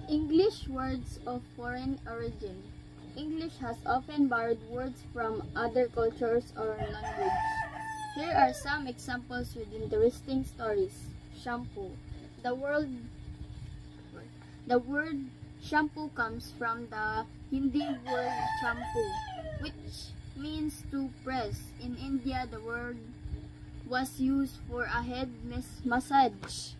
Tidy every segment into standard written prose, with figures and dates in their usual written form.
English words of foreign origin. English has often borrowed words from other cultures or languages. Here are some examples with interesting stories. Shampoo. The word shampoo comes from the Hindi word shampoo, which means to press. In India, the word was used for a head massage.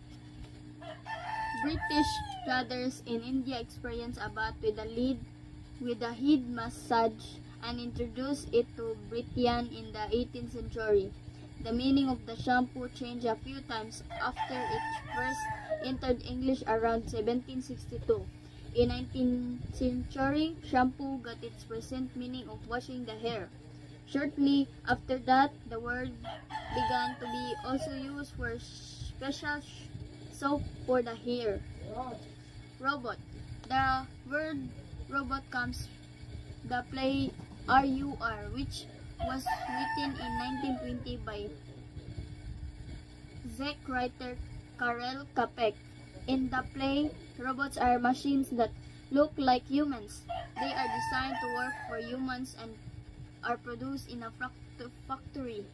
British brothers in India experienced a bath with a head massage and introduced it to Britain in the 18th century. The meaning of the shampoo changed a few times after it first entered English around 1762. In 19th century, shampoo got its present meaning of washing the hair. Shortly after that, the word began to be also used for special soap for the hair. Robot. The word robot comes the play RUR, which was written in 1920 by Czech writer Karel Čapek. In the play, robots are machines that look like humans. They are designed to work for humans and are produced in a factory.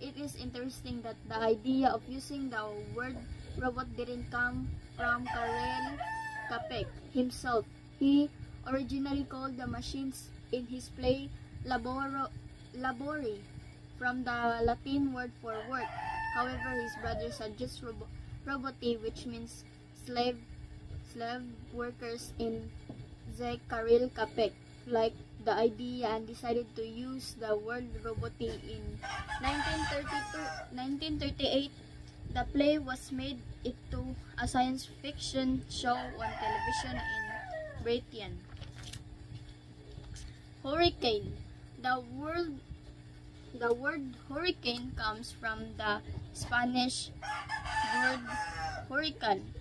It is interesting that the idea of using the word robot didn't come from Karel Čapek himself. He originally called the machines in his play labori, from the Latin word for work. However, his brother suggests roboti, which means slave workers in Czech. Karel Čapek liked the idea and decided to use the word roboti. In 1938, the play was made into a science fiction show on television in Britain. Hurricane. The word hurricane comes from the Spanish word hurricane,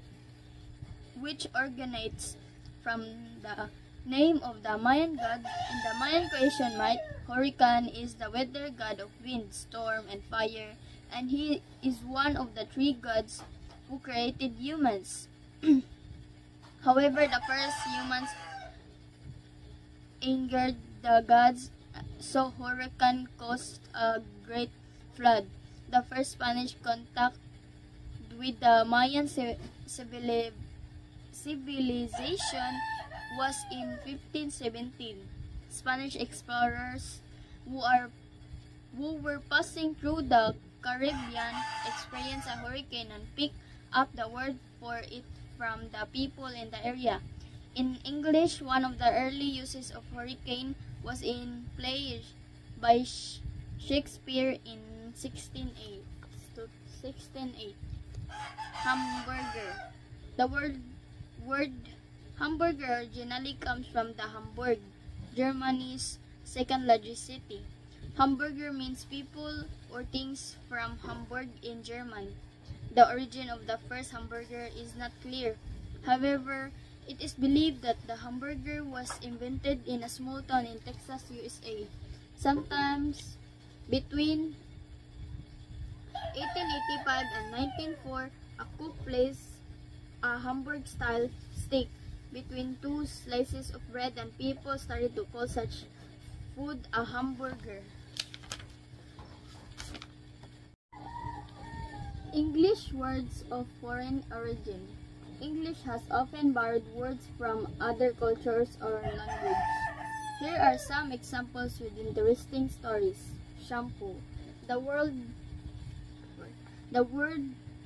which originates from the name of the Mayan god. In the Mayan creation myth, Hurricane is the weather god of wind, storm, and fire, and he is one of the three gods who created humans. However, the first humans angered the gods, so Hurricane caused a great flood. The first Spanish contact with the Mayan civilization was in 1517. Spanish explorers who were passing through the Caribbean experienced a hurricane and picked up the word for it from the people in the area. In English, one of the early uses of hurricane was in play by Shakespeare in 1608. Hamburger. The word hamburger originally comes from the Hamburg, Germany's second largest city. Hamburger means people or things from Hamburg in German. The origin of the first hamburger is not clear. However, it is believed that the hamburger was invented in a small town in Texas, USA. Sometimes between 1885 and 1904, a cook placed a Hamburg-style steak between two slices of bread, and people started to call such food a hamburger. English words of foreign origin. English has often borrowed words from other cultures or languages. Here are some examples with interesting stories. Shampoo. The word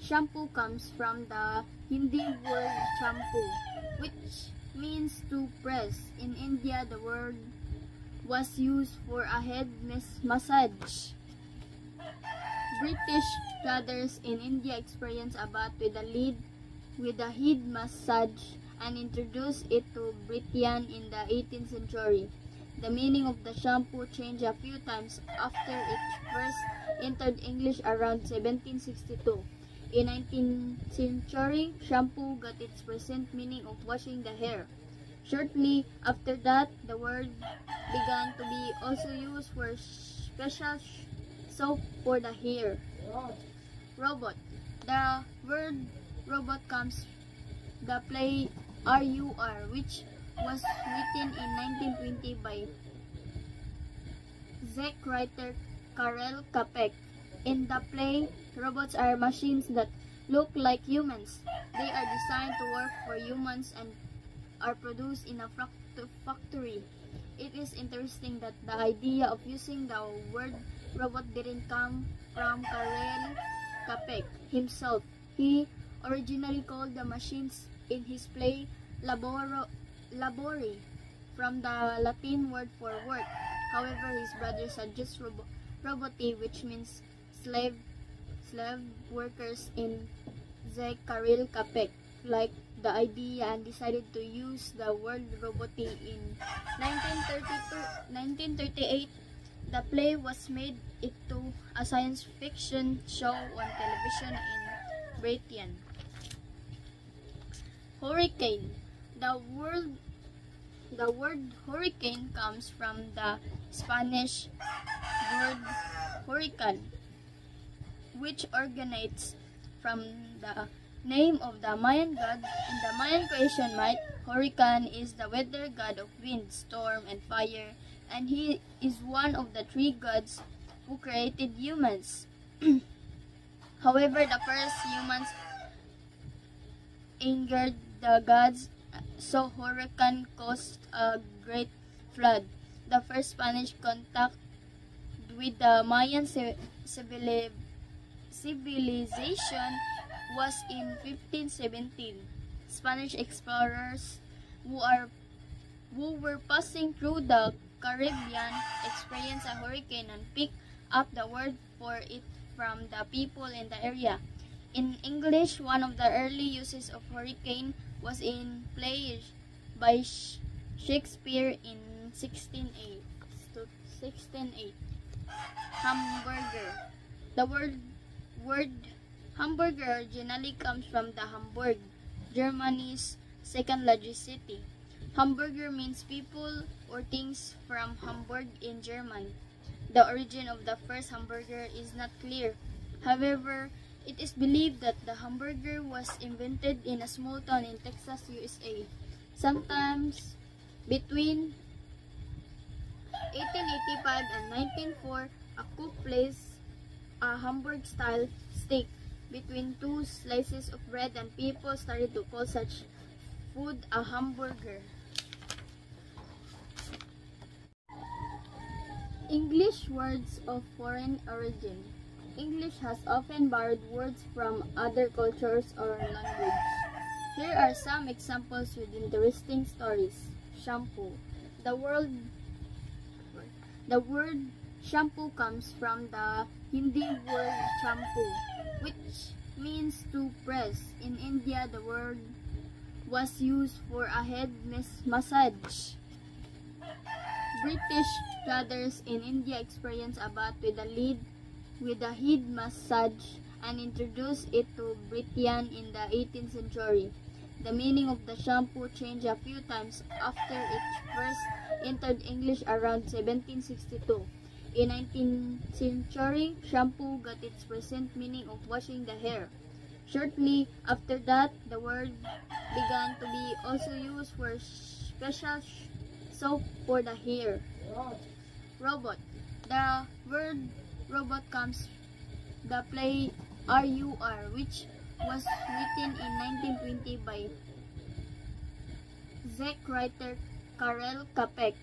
shampoo comes from the Hindi word shampoo, which means to press. In India, the word was used for a head massage. British brothers in India experienced a bath with a head massage and introduced it to Britain in the 18th century. The meaning of the shampoo changed a few times after it first entered English around 1762. In 19th century, shampoo got its present meaning of washing the hair. Shortly after that, the word began to be also used for special soap for the hair. Robot. The word robot comes the play RUR, which was written in 1920 by Czech writer Karel Čapek. In the play, robots are machines that look like humans. They are designed to work for humans and are produced in a factory. It is interesting that the idea of using the word robot didn't come from Karel Čapek himself. He originally called the machines in his play labori, from the Latin word for work. However, his brother suggests roboti, which means slave workers in Czech. Karel Čapek liked the idea and decided to use the word roboti. In 1938, the play was made into a science fiction show on television in Britain. Hurricane. The word hurricane comes from the Spanish word hurricane, which originates from the name of the Mayan god. In the Mayan creation myth, Hurricane is the weather god of wind, storm, and fire, and he is one of the three gods who created humans. However, the first humans angered the gods, so Hurricane caused a great flood. The first Spanish contact with the Mayan civilization was in 1517. Spanish explorers who were passing through the Caribbean experienced a hurricane and picked up the word for it from the people in the area. In English, one of the early uses of hurricane was in play by Shakespeare in 1608. Hamburger. The word hamburger originally comes from the Hamburg, Germany's second largest city. Hamburger means people or things from Hamburg in German. The origin of the first hamburger is not clear. However, it is believed that the hamburger was invented in a small town in Texas, USA. Sometimes between 1885 and 1904, a cook placed a Hamburg-style steak between two slices of bread, and people started to call such food a hamburger. English words of foreign origin. English has often borrowed words from other cultures or languages. Here are some examples with interesting stories. Shampoo. The word shampoo comes from the Hindi word shampoo, which means to press. In India, the word was used for a head massage. British traders in India experienced a bath with a head massage and introduced it to Britain in the 18th century. The meaning of the shampoo changed a few times after it first entered English around 1762. In 19th century, shampoo got its present meaning of washing the hair. Shortly after that, the word began to be also used for special soap for the hair. Robot. The word robot comes the play RUR, which was written in 1920 by Czech writer Karel Čapek.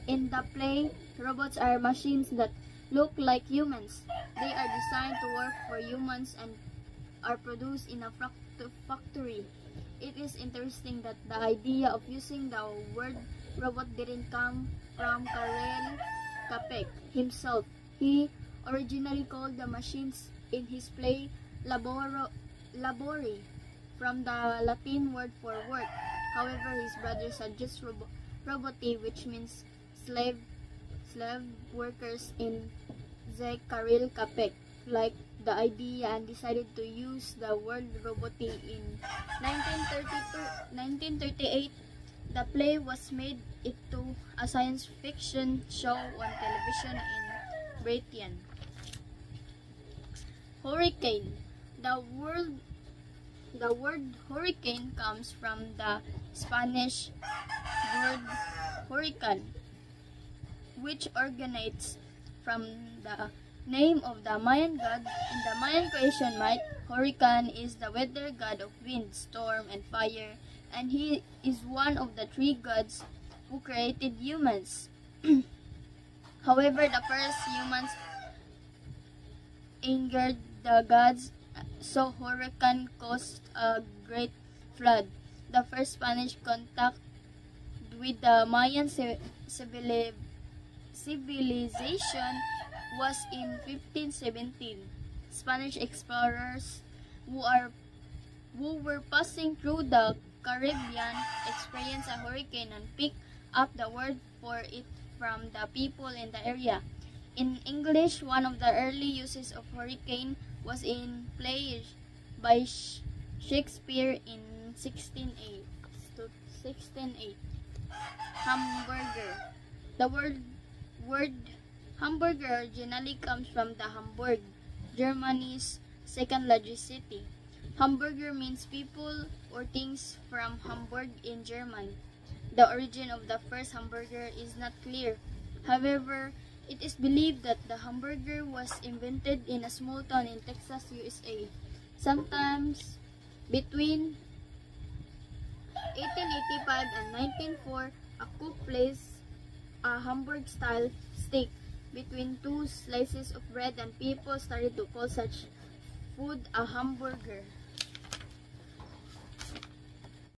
In the play, robots are machines that look like humans. They are designed to work for humans and are produced in a factory. It is interesting that the idea of using the word robot didn't come from Karel Čapek himself. He originally called the machines in his play labori, from the Latin word for work. However, his brother suggests roboti, which means slave workers in Czech. Karel Čapek liked the idea and decided to use the word roboti. In 1938, the play was made into a science fiction show on television in Britain. Hurricane. The word hurricane comes from the Spanish word hurricane, which originates from the name of the Mayan god. In the Mayan creation myth, Hurricane is the weather god of wind, storm, and fire, and he is one of the three gods who created humans. However, the first humans angered the gods, so Hurricane caused a great flood. The first Spanish contact with the Mayan civilization was in 1517. Spanish explorers who were passing through the Caribbean experienced a hurricane and picked up the word for it from the people in the area. In English, one of the early uses of hurricane was in plays by Shakespeare in 1608. Hamburger. The word hamburger originally comes from the Hamburg, Germany's second largest city. Hamburger means people or things from Hamburg in Germany. The origin of the first hamburger is not clear. However, it is believed that the hamburger was invented in a small town in Texas, USA. Sometimes between 1885 and 1904, a cook placed a Hamburg-style steak between two slices of bread, and people started to call such food a hamburger.